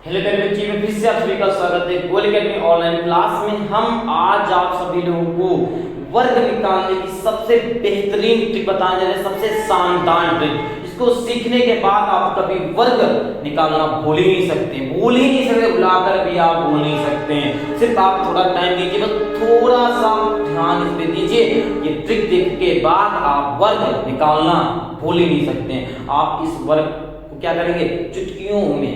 Hello प्यारे बच्चे में फिर से आप सभी का स्वागत है गोल अकेडमी ऑनलाइन क्लास में। हम आज आप सभी लोगों को वर्ग निकालने की सबसे बेहतरीन ट्रिक बताने जा रहे हैं, सबसे शानदार ट्रिक। इसको सीखने के बाद आप कभी वर्ग निकालना भूल ही नहीं सकते, बुलाकर भी आप भूल नहीं सकते हैं। सिर्फ आप थोड़ा टाइम दीजिए, बस थोड़ा सा ध्यान इस पे दीजिए। ये ट्रिक देखने के बाद आप वर्ग निकालना भूल ही नहीं सकते। आप इस वर्ग क्या करेंगे, चुटकियों में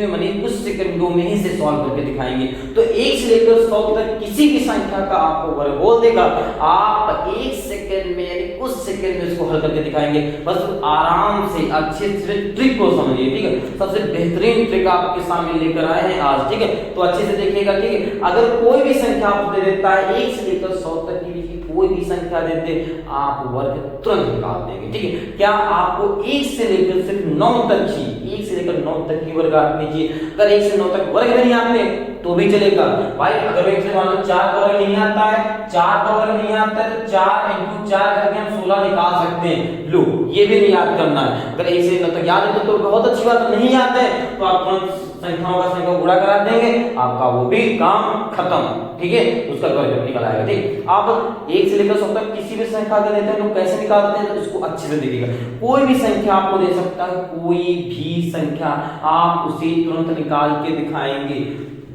माने कुछ सेकंडों में ही से सॉल्व करके दिखाएंगे। तो 1 से लेकर 100 तक किसी भी संख्या का आपको वर्ग बोल देगा, आप 1 सेकंड में यानी कुछ सेकंड में इसको हल करके दिखाएंगे। बस आराम से अच्छे से ट्रिक को समझिए, ठीक है। सबसे बेहतरीन ट्रिक आपके सामने लेकर आए हैं आज, ठीक है। तो अच्छे से देखिएगा, ठीक है। अगर कोई भी संख्या आपको दे देता है 1 से लेकर 100 तक की कोई भी संख्या देते, आप वर्ग तुरंत निकाल देंगे, ठीक है। क्या आपको 1 से लेकर सिर्फ 9 तक ही 1 से लेकर 9 तक की वर्ग आने दीजिए। अगर 1 से 9 तक वर्ग नहीं आते तो भी चलेगा भाई। अगर 1 से मान लो 4 का वर्ग नहीं आता है, 4 का वर्ग नहीं आता है तो 4 × 4 करके हम 16 निकाल सकते हैं। लो, ये भी नहीं याद करना है। अगर 1 से 9 तक याद है तो बहुत अच्छी बात, नहीं याद है तो आप तुरंत संख्याओं का संख्या गुणा करा देंगे, आपका वो भी काम खत्म, ठीक है। उसका वर्ग निकल आएगा, ठीक। आप 1 से लेकर 100 तक किसी भी संख्या को देते हैं तो कैसे निकालते हैं, तो इसको अच्छे से देखिएगा। कोई भी संख्या आपको दे सकता है, कोई भी संख्या, आप उसे तुरंत निकाल के दिखाएंगे।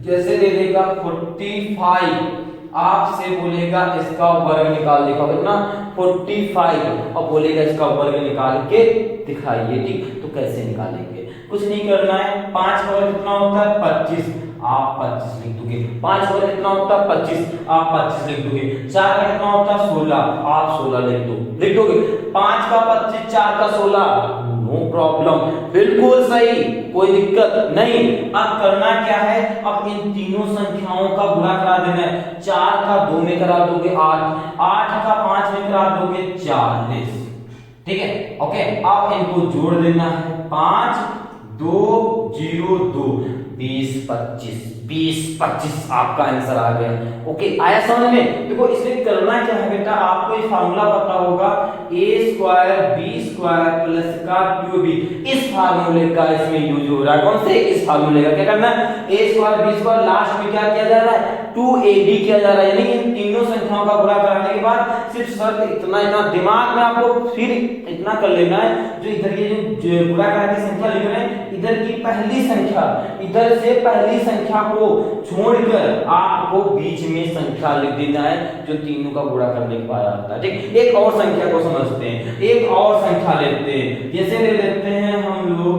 जैसे दे देगा 45, आपसे बोलेगा इसका वर्ग निकाल देगा, कितना 45, और बोलेगा इसका वर्ग निकाल के दिखाइए, ठीक। तो कैसे निकालेंगे, कुछ नहीं करना है। 5 का वर्ग कितना होता है 25, आप 25 लिख दोगे। 5 का वर्ग कितना होता है 25, आप 25 लिख दोगे। 4 का कितना होता है 16, आप 16 लिख दोगे। 5 का 25, 4 का 16, नो प्रॉब्लम, बिल्कुल सही, कोई दिक्कत नहीं। अब करना क्या है, अब इन तीनों संख्याओं का गुणा करा देना है। 4 का 2 में करा दोगे 8, 8 का 5 में करा दोगे 40, ठीक है। ओके, अब इनको जोड़ देना है। 5 2 0 2 20 25 आपका आंसर आ गया। ओके, आया समझ में। देखो इसमें करना क्या है बेटा, आपको ये फार्मूला पता होगा, a² b² प्लस का क्यूब। इस फार्मूले का इसमें यूज हो रहा है। कौन से, इस फार्मूले का। क्या करना है, a² b² लास्ट में क्या किया जा रहा है 2ab किया जा रहा है, यानी इन तीनों संख्याओं का गुणा कराने के बाद सिर्फ शर्त इतना दिमाग में आपको फिर इतना कर लेना है, जो इधर ये जो गुणा करा के संख्या लिख रहे हैं, इधर की पहली संख्या, इधर से पहली संख्या को छोड़कर आपको बीच में संख्या लिख देना है जो तीनों का गुणा करने के बाद आता है, ठीक। एक और संख्या को समझते हैं, एक और संख्या लेते हैं। जैसे ले लेते हैं हम लोग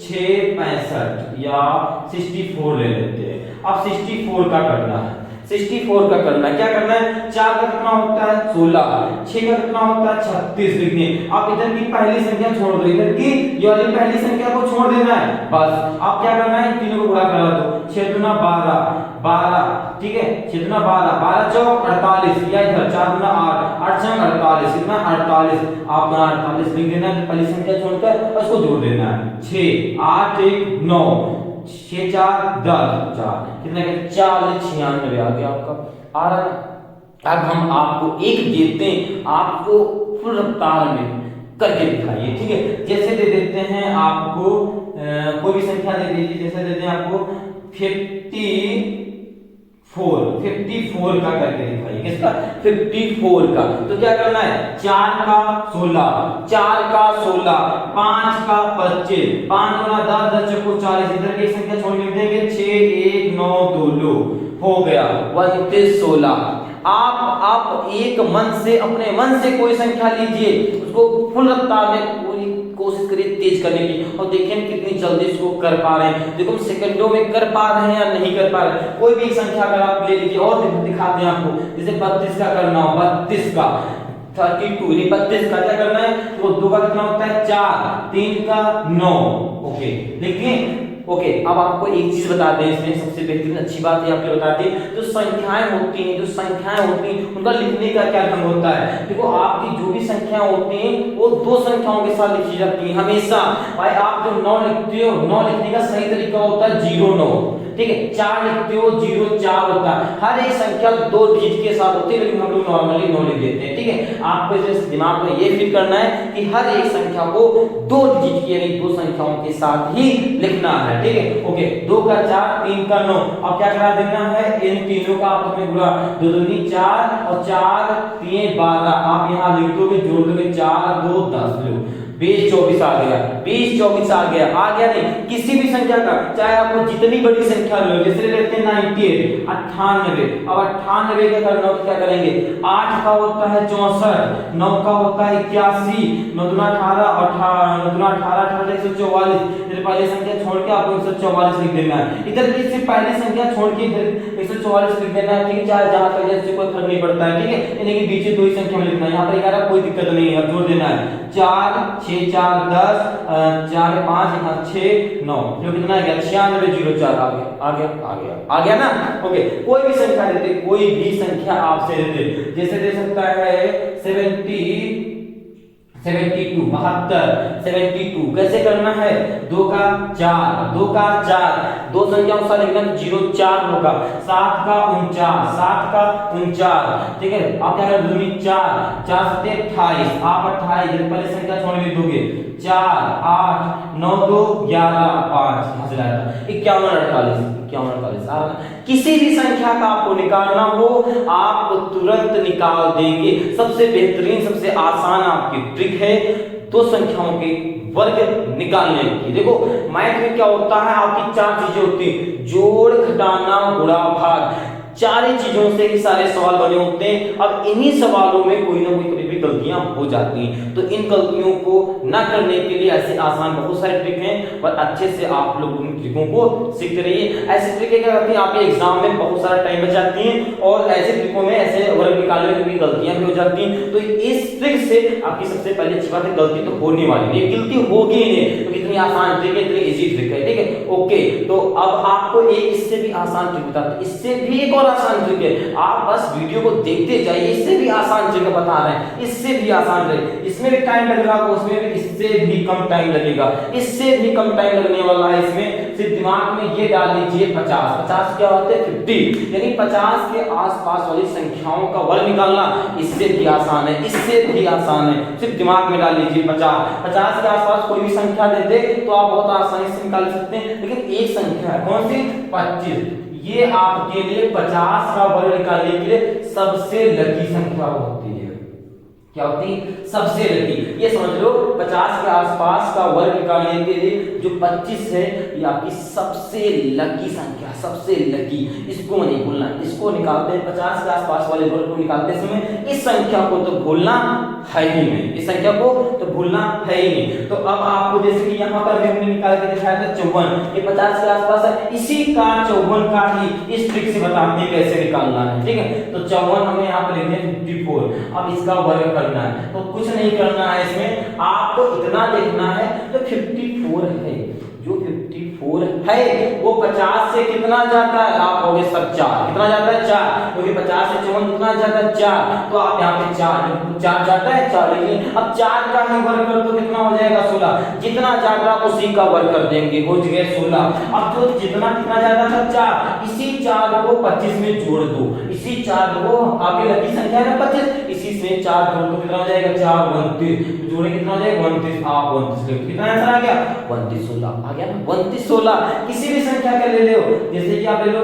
665 या 64 ले लेते हैं। अब 64 का करना है, 64 का करना है। क्या करना है, 4 का कितना होता है 16, 6 का कितना होता है 36 लिखने। आप इधर की पहली संख्या छोड़ दो, इधर की ये वाली पहली संख्या को छोड़ देना है, बस। आप क्या करना है, इन तीनों को गुणा करा दो। 6 दूना 12, ठीक है। 6 दूना 12, 12 चौक 48, या इधर 4 दूना 8, 8 छंग 48, कितना 48, आप 48 लिख देना है पहली संख्या छोड़कर, उसको जोड़ देना है। 6 8 1 9, 6 4 10, 4 कितना 40 96 आ गया आपका, आ रहा है। अब हम आपको एक देते हैं, आपको फुल रफ्तार में करके दिखाइए, ठीक है। जैसे दे देते हैं आपको कोई भी संख्या दे दीजिए। जैसे देते हैं आपको 54 का करके दिखाइए। किसका, 54 का। तो क्या करना है, 4 का 16, 4 का 16, 5 का 25, 5 गुना 10, 10 चौको 40, इधर की संख्या छोड़ लिख देंगे 6 1 9 2 लो, हो गया 16। आप एक मन से, अपने मन से कोई संख्या लीजिए, उसको फुल रफ्तार में पूरी कोशिश करिए तेज करने की, और देखिए हम कितनी जल्दी इसको कर पा रहे हैं। देखो हम सेकंडों में कर पा रहे हैं या नहीं कर पा रहे हैं। कोई भी संख्या अगर आप ले लीजिए और दिखाते हैं आपको, जैसे 32 का करना हो, 32 का 32, 32 का क्या करना है, तो 2 का कितना होता है 4, 3 का 9। ओके, देखिए। ओके, अब आपको एक चीज बता दें, इसमें सबसे बेहतरीन अच्छी बात है आपको बता दें, जो संख्याएं होती हैं उनका लिखने का क्या ढंग होता है। देखो आपकी जो भी संख्याएं होती हैं वो 2 संख्याओं के साथ लिखी जाती है हमेशा। भाई आप जो 9 लिखते हो, 9 लिखने का सही तरीका होता है 09, ठीक है। 4 लिखते हो 0 4 होता है। हर एक संख्या 2 डिजिट के साथ होती है, लेकिन हम लोग नॉर्मली 9 लिख देते हैं, ठीक है। आपको इसे दिमाग में ये फिट करना है कि हर एक संख्या को 2 डिजिट की यानी 2 संख्याओं के साथ ही लिखना है, ठीक है। ओके, 2 का 4 3 का 9। अब क्या करा देना है, इन तीनों का आपस में गुणा, 2 दूनी 4 और 4 3 12। आप यहां लिख दोगे, जोड़ दोगे, 4 2 10 लो 20 24 आ गया, 20 24 आ गया नहीं किसी भी संख्या का, चाहे आपको जितनी बड़ी संख्या लो, जैसे लेते हैं 98 98। अब 98 का करना हो तो क्या करेंगे, 8 का होता है 64, 9 का होता है 81, 9 दूना 18 18 9 दूना 18 18 144। इधर पहली संख्या छोड़ के आपको 144 लिख देना है, इधर भी सिर्फ पहली संख्या छोड़ के इधर 144 लिख देना है, ठीक है। चाहे जहां तक जैसे कोई फर्क नहीं पड़ता है, ठीक है। यानी कि बीच में 2 ही संख्या में लिखना है, यहां पर 11 कोई दिक्कत नहीं है, अब जोड़ देना है 4 6 4 10 4 5 यहाँ 6 9, जो कितना आ गया 96 04 आ गया ना। ओके, कोई भी संख्या देते, कोई भी संख्या आपसे देते, जैसे दे सकता है 72 72 कैसे करना है, 2 का 4 2 संख्याओं के साथ लिखना 0 4 होगा, 7 का 49 ठीक है। आप क्या करोगे 4 4 7 28, आप 28 जब पहले संख्या छोड़ के दोगे 4 8 9 2 11 5 यहां से लाया 51 48 किसी भी संख्या का आपको निकालना हो आप तुरंत निकाल देंगे। सबसे बेहतरीन सबसे आसान आपकी ट्रिक है 2 संख्याओं के वर्ग निकालने की। देखो मैथ में क्या होता है, आपकी 4 चीजें होती हैं, जोड़ घटाना गुणा भाग, 4 ही चीजों से ही सारे सवाल बने होते हैं। अब इन्हीं सवालों में कोई ना कोई कभी भी गलतियां हो जाती हैं, तो इन गलतियों को ना करने के लिए ऐसे आसान बहुत सारे ट्रिक हैं, और अच्छे से आप लोग उन ट्रिकों को सीखते रहिए। ऐसी ट्रिकें क्या करती हैं, आपके एग्जाम में बहुत सारा टाइम बच जाती हैं, और ऐसे ट्रिकों में ऐसे वर्ग निकालने में भी गलतियां भी हो जाती हैं। तो इस ट्रिक से आपकी सबसे पहले अच्छी बात है, गलती तो होने वाली नहीं, गलती होगी ही नहीं, तो इतनी आसान ट्रिक है, इतनी इजी ट्रिक है, ठीक है। ओके, तो अब आपको एक इससे भी आसान ट्रिक बताते हैं, इससे भी एक आसान ट्रिक है, आप बस वीडियो को देखते जाइए। इससे भी आसान ट्रिक बता रहे हैं, इससे भी आसान ट्रिक, इसमें भी टाइम लगेगा, उसमें भी इससे भी कम टाइम लगेगा, इससे भी कम टाइम लगने वाला है। इसमें सिर्फ दिमाग में ये डाल लीजिए 50 50 क्या होते हैं 50, यानी 50 के आसपास वाली संख्याओं का वर्ग निकालना इससे भी आसान है, इससे भी आसान है। सिर्फ दिमाग में डाल लीजिए 50 50 के आसपास कोई भी संख्या दे दे तो आप बहुत आसानी से निकाल सकते हैं। लेकिन एक संख्या है कौन सी 25, ये आपके लिए 50 का वर्ग निकालने के लिए सबसे लकी संख्या होती है। क्या होती है, सबसे लकी। ये समझ लो 50 के आसपास का वर्ग निकालने के लिए जो 25 है ये आपकी सबसे लकी संख्या, सबसे लकी। इसको नहीं भूलना, इसको निकालते हैं 50 के आसपास वाले वर्ग को निकालते समय इस संख्या को तो भूलना है ही नहीं, इस संख्या को तो भूलना है ही नहीं। तो अब आपको जैसे कि यहाँ पर हमने निकाल के दिखाया था 54, ये 50 के आसपास है, इसी का 54 का ही इस ट्रिक से बताते हैं कैसे निकालना है, ठीक है। तो 54 हमें यहाँ पर लिखते हैं 54। अब इसका वर्ग करना है तो कुछ नहीं करना है, इसमें आपको इतना देखना है तो 54 है, जो 54 है वो 50 से कितना जाता है, आप कहोगे सर 4 कितना जाता है 4, क्योंकि 50 से 54 कितना जाता है 4, तो आप यहाँ पे 4 जाता है 4 लिखिए। अब 4 का ही वर्ग कर दो कितना हो जाएगा 16, जितना ज्यादा उसी का वर्ग कर देंगे, हो गए 16। अब जो जितना कितना ज्यादा था 4, इसी 4 को 25 में जोड़ दो, इसी 4 को आपकी लकी संख्या है 25, इसी से 4 जोड़ दो कितना हो जाएगा 4 29, जोड़े कितना हो जाएगा 29, आप 29 लिखो, कितना आंसर आ गया 32 16 आ गया ना 32 16। किसी भी संख्या का ले लो, जैसे कि आप ले लो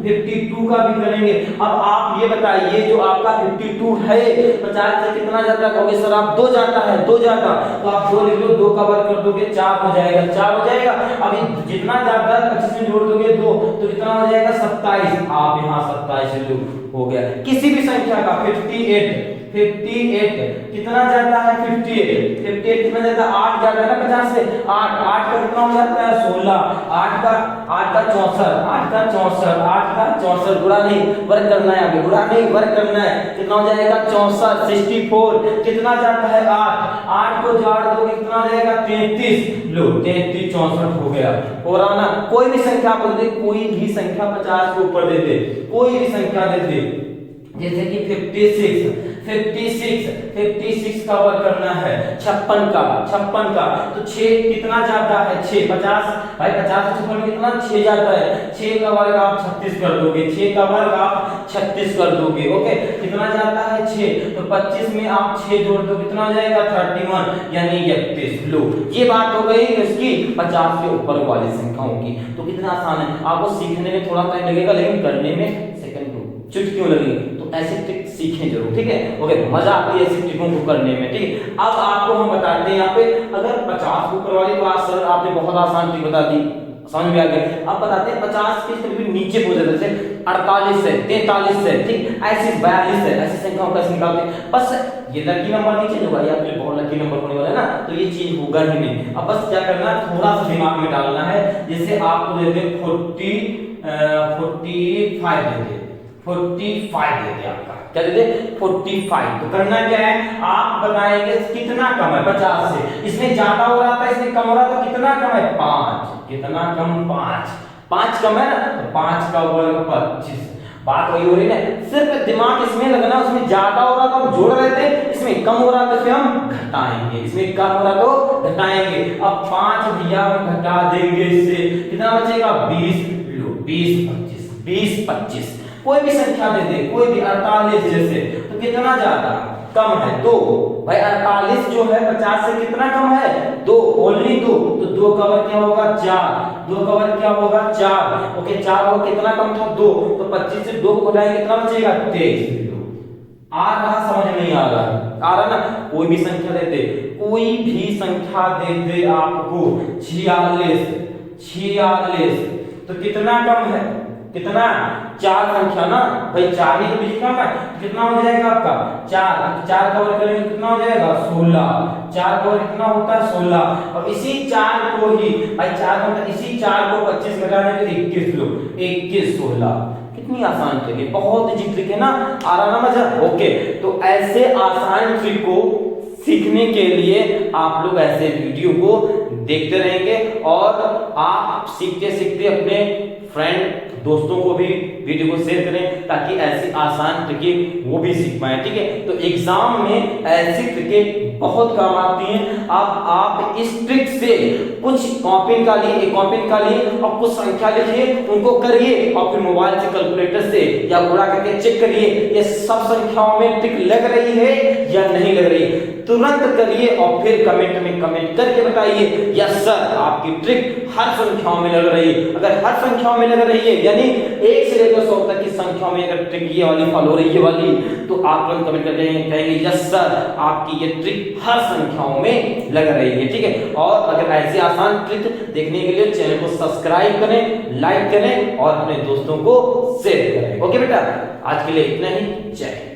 52 का भी करेंगे। अब आप ये बताइए जो आपका 52 है 50 से कितना जाता है, कहोगे सर आप 2 जाता है, 2 जाता, तो आप 2 लिख लो, 2 का वर्ग कर दोगे 4 हो जाएगा, 4 हो जाएगा। अभी जितना जाता है 25 में जोड़ दोगे 2 तो कितना हो जाएगा 27, आप यहाँ 27 ले लो, हो गया। किसी भी संख्या का 58 कितना जाता है 58 कितना जाता है 8 जाता है ना 50 से 8 का कितना हो जाता है 16, 8 का 64 गुणा नहीं वर्ग करना है, आगे गुणा नहीं वर्ग करना है, कितना हो जाएगा 64 64 कितना जाता है 8 को जोड़ दोगे कितना हो जाएगा 33, लो 33 64 हो गया। और आना कोई भी संख्या आप दे, कोई भी संख्या 50 के ऊपर दे दे, कोई भी संख्या दे दे जैसे कि 56 का वर्ग करना है 56 का तो 6 कितना जाता है 6 50 भाई 50 से 56 में कितना 6 जाता है 6 का वर्ग आप 36 कर दोगे 6 का वर्ग आप 36 कर दोगे ओके कितना जाता है 6 तो 25 में आप 6 जोड़ दो कितना हो जाएगा 31 यानी 31 लो ये बात हो गई इसकी 50 के ऊपर वाली संख्याओं की। तो कितना आसान है आपको सीखने में थोड़ा टाइम लगेगा लेकिन करने में सेकंड को चुटकियों लगेगी। तो ऐसे ट्रिक सीखें जरूर ठीक है ओके मजा आती है ऐसी ट्रिकों को करने में ठीक है। अब आपको हम बताते हैं यहाँ पे अगर 50 के ऊपर वाली बात सर आपने बहुत आसान ट्रिक बता दी समझ में आ गया। अब बताते हैं 50 के फिर भी नीचे पहुंच जाते जैसे 48 है 43 है ठीक ऐसी 42 है ऐसी संख्याओं कैसे निकालते हैं बस ये लकी नंबर नहीं चेंज होगा या फिर बहुत लकी नंबर होने वाला है ना तो ये चीज होगा ही नहीं। अब बस क्या करना है थोड़ा सा दिमाग में डालना है जैसे आपको देते 45 देते आपका क्या देते 45 तो करना क्या है आप बताएंगे कितना कम है 50 से इसमें ज्यादा हो रहा था इसमें कम हो रहा था कितना कम है 5 कितना कम 5 कम है ना तो 5 का वर्ग 25 बात वही हो रही है सिर्फ दिमाग इसमें लगना उसमें ज्यादा हो रहा तो हम जोड़ रहे थे इसमें कम हो रहा तो इसमें हम घटाएंगे इसमें कम हो रहा तो घटाएंगे। अब 5 भैया हम घटा देंगे इससे कितना बचेगा 20 लो 20 25 कोई भी संख्या दे दे कोई भी 48 जैसे तो कितना ज्यादा कम है 2 भाई 48 जो है 50 से कितना कम है 2 ओनली 2 तो 2 का वर्ग क्या होगा 4 2 का वर्ग क्या होगा 4 ओके 4 और कितना कम था 2 तो 25 से 2 को घटाएंगे कितना बचेगा 23 आ रहा समझ नहीं आ रहा ना कोई भी संख्या दे दे कोई भी संख्या दे दे आपको 46 तो कितना कम है कितना 4 संख्या ना भाई 4 ही तो बीच कम है कितना हो जाएगा आपका 4 का वर्ग करेंगे कितना हो जाएगा 16 4 का वर्ग कितना होता है 16 और इसी 4 को ही भाई 4 का इसी 4 को 25 घटाने पे 21 लो 21 16 कितनी आसान ट्रिक है बहुत इजी ट्रिक है ना आ रहा ना मजा ओके। तो ऐसे आसान ट्रिक को सीखने के लिए आप लोग ऐसे वीडियो को देखते रहेंगे और आप सीखते सीखते अपने फ्रेंड दोस्तों को भी वीडियो को शेयर करें ताकि ऐसी आसान ट्रिकें वो भी सीख पाए ठीक है। तो एग्जाम में ऐसी ट्रिकें बहुत काम आती हैं। अब आप इस ट्रिक से कुछ कॉपी निकालिए और कुछ संख्या लिखिए उनको करिए और फिर मोबाइल से कैलकुलेटर से या गुणा करके चेक करिए ये सब संख्याओं में ट्रिक लग रही है या नहीं लग रही तुरंत करिए और फिर कमेंट में कमेंट करके बताइए यस सर आपकी ट्रिक हर संख्याओं में लग रही है। अगर हर संख्याओं में लग रही है यानी 1 से लेकर 100 तक की संख्याओं में अगर ट्रिक ये वाली फॉलो हो रही है वाली तो आप लोग कमेंट करके कहेंगे यस सर आपकी ये ट्रिक हर संख्याओं में लग रही है ठीक है। और अगर ऐसी आसान ट्रिक देखने के लिए चैनल को सब्सक्राइब करें लाइक करें और अपने दोस्तों को शेयर करें ओके बेटा आज के लिए इतना ही जय।